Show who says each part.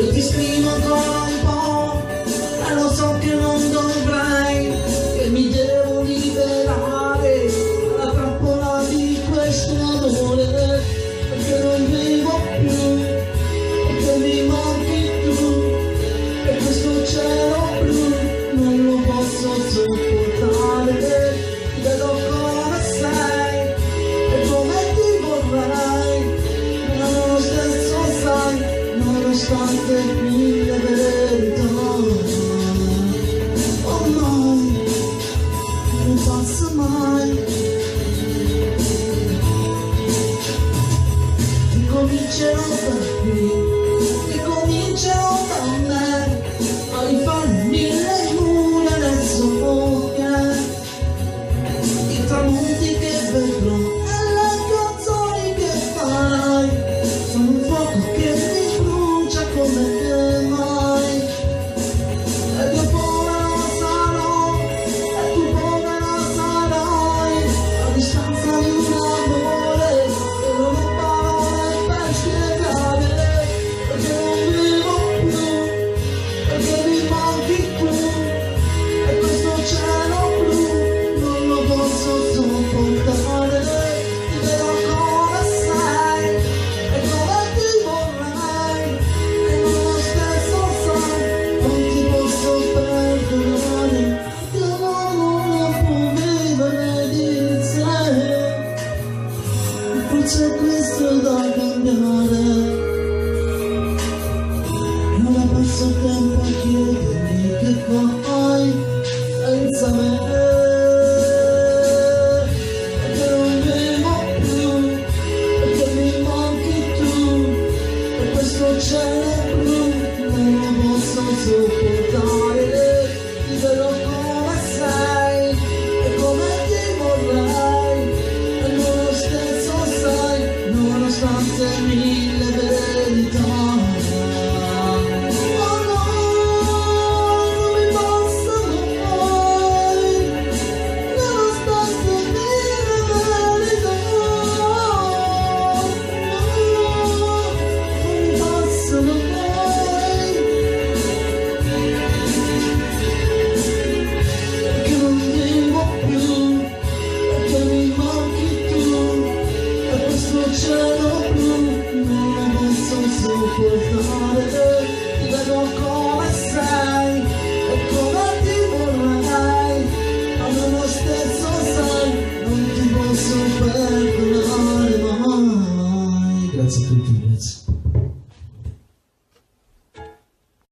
Speaker 1: e ti scrivo ancora un po', e lo so che non dovrei, che mi devo liberare dalla trappola di questo amore, perché non vivo più, perché mi manchi tu, e questo cielo blu non lo posso sopportare. Ti vedo come sei e come ti vorrei, ma lo stesso sai, nonostante mille verità. Oh mai, non passa mai. Ricomincerò da qui, ricomincerò da me, a rifare mille lune nel sogno, i tramonti che vedrò e le canzoni che farai sono un fuoco che mi brucia come mai. E io povera sarò e tu povera sarai, a distanza di un amore che non ho parole per spiegare, perché non vivo più, perché mi manchi tu, e questo cielo blu non lo posso sopportare. Ti vedo come sei e come ti vorrei, e lo stesso sai, non ti posso perdonare. L'amore non può vivere di sé, forse questo è da cambiare. E ora passo tempo a chiedermi che fai senza me.